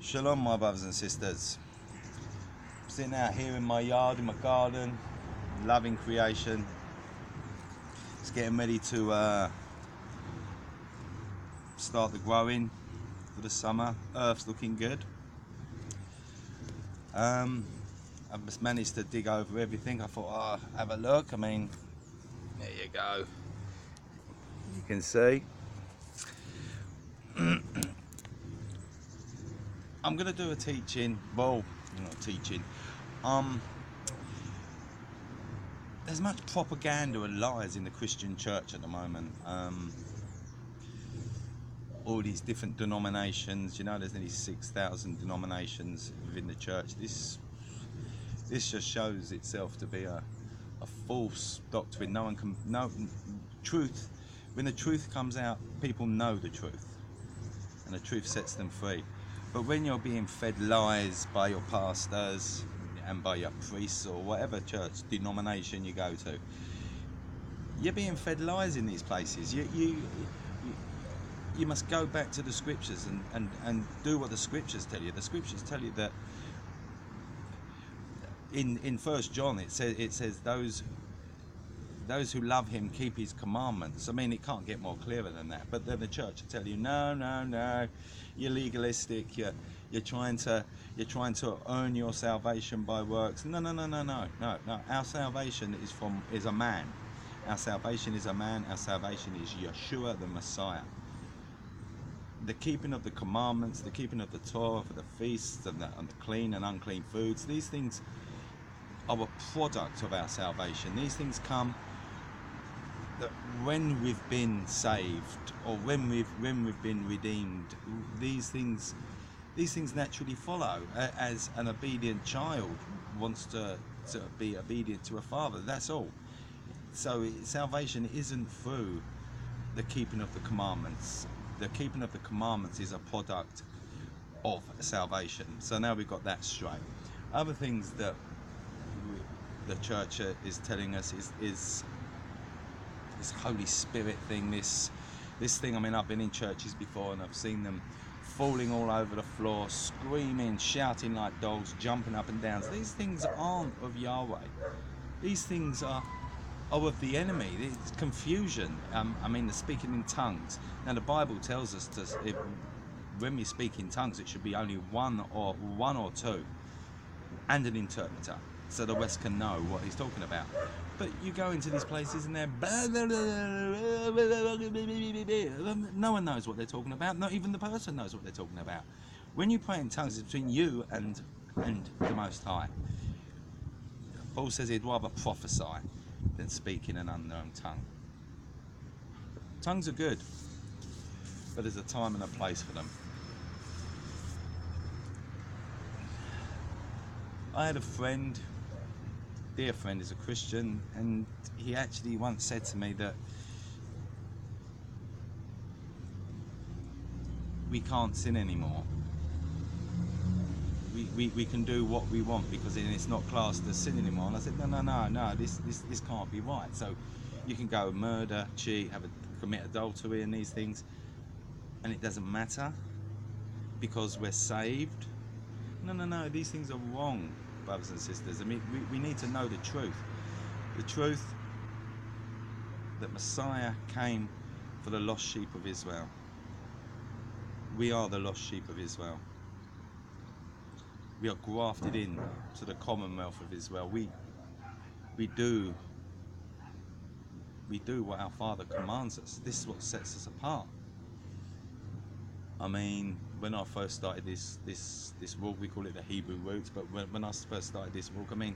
Shalom, my brothers and sisters. I'm sitting out here in my yard, in my garden, loving creation. It's getting ready to start the growing for the summer. Earth's looking good. I've just managed to dig over everything. I thought, have a look. I mean, there you go. You can see. I'm going to do a teaching. Well, not teaching. There's much propaganda and lies in the Christian church at the moment. All these different denominations, there's nearly 6,000 denominations within the church. This just shows itself to be a false doctrine. No one can know truth. When the truth comes out, people know the truth, and the truth sets them free. But when you're being fed lies by your pastors and by your priests or whatever church denomination you go to, you're being fed lies in these places. You must go back to the scriptures and do what the scriptures tell you. The scriptures tell you that in 1 John it says those who love him keep his commandments. I mean, it can't get more clearer than that. But then the church will tell you, no, you're legalistic. You're trying to earn your salvation by works. No. Our salvation is a man. Our salvation is a man. Our salvation is Yeshua, the Messiah. The keeping of the commandments, the keeping of the Torah, for the feasts and the clean and unclean foods. These things are a product of our salvation. These things come that when we've been saved or when we've been redeemed, these things naturally follow. As an obedient child wants to be obedient to a father, that's all. So salvation isn't through the keeping of the commandments. The keeping of the commandments is a product of salvation. So now we've got that straight. Other things that the church is telling us is this Holy Spirit thing, this thing. I mean, I've been in churches before and I've seen them falling all over the floor, screaming, shouting like dogs, jumping up and down. These things aren't of Yahweh. These things are of the enemy. It's confusion. I mean, the speaking in tongues. Now, the Bible tells us when we speak in tongues, it should be only one or two, and an interpreter, so the rest can know what he's talking about. But you go into these places and they're no one knows what they're talking about. Not even the person knows what they're talking about. When you pray in tongues, it's between you and the Most High. Paul says he'd rather prophesy than speak in an unknown tongue. Tongues are good, but there's a time and a place for them. I had a friend, dear friend, is a Christian, and he actually once said to me that we can't sin anymore. We can do what we want because it's not classed as sin anymore. And I said, no, this can't be right. So you can go murder, cheat, commit adultery and these things, and it doesn't matter because we're saved. No, these things are wrong, brothers and sisters. I mean, we need to know the truth. The truth that Messiah came for the lost sheep of Israel. We are the lost sheep of Israel. We are grafted in to the commonwealth of Israel. We do what our Father commands us. This is what sets us apart. I mean, when I first started this walk, we call it the Hebrew roots, but when I first started this walk, I mean,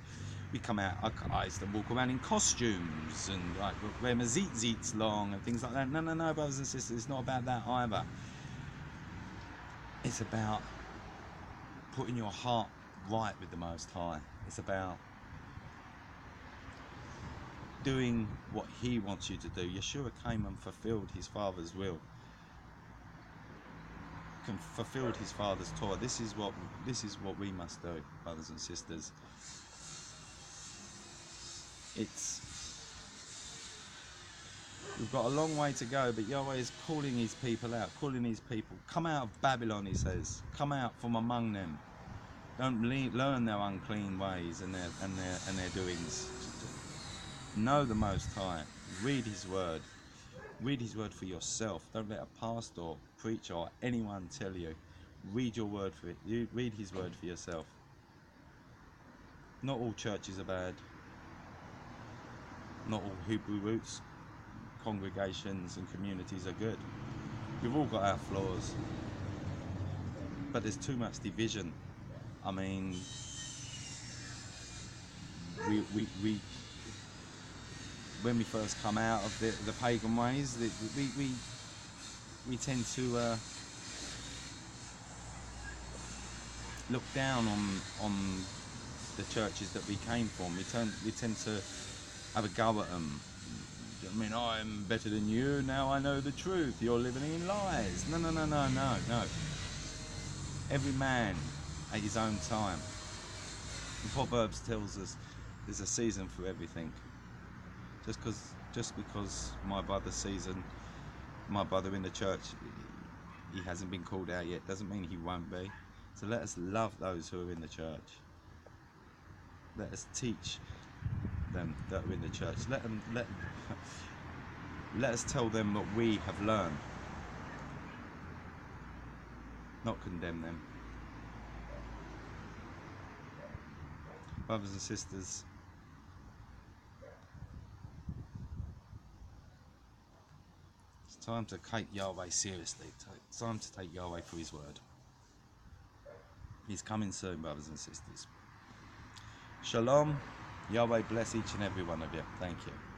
we come out, I used to walk around in costumes and like wear my tzitzits long and things like that. No, brothers and sisters, it's not about that either. It's about putting your heart right with the Most High. It's about doing what He wants you to do. Yeshua came and fulfilled His Father's will. Fulfilled His Father's Torah. This is what we must do, brothers and sisters. We've got a long way to go, but Yahweh is calling his people out, calling his people. Come out of Babylon, he says. Come out from among them. Don't learn their unclean ways and their doings. Know the Most High. Read his word. Read his word for yourself. Don't let a pastor or preacher or anyone tell you. Read your word for it. You read his word for yourself. Not all churches are bad. Not all Hebrew roots congregations and communities are good. We've all got our flaws, but there's too much division. I mean, we when we first come out of the pagan ways, we tend to look down on the churches that we came from. We tend to have a go at them. I mean, I'm better than you, now I know the truth, you're living in lies. No. Every man at his own time. The Proverbs tells us there's a season for everything. Just because my brother in the church, he hasn't been called out yet, doesn't mean he won't be. So let us love those who are in the church. Let us teach them that are in the church. Let us tell them what we have learned, not condemn them. Brothers and sisters, it's time to take Yahweh seriously. It's time to take Yahweh for his word. He's coming soon, brothers and sisters. Shalom. Yahweh bless each and every one of you. Thank you.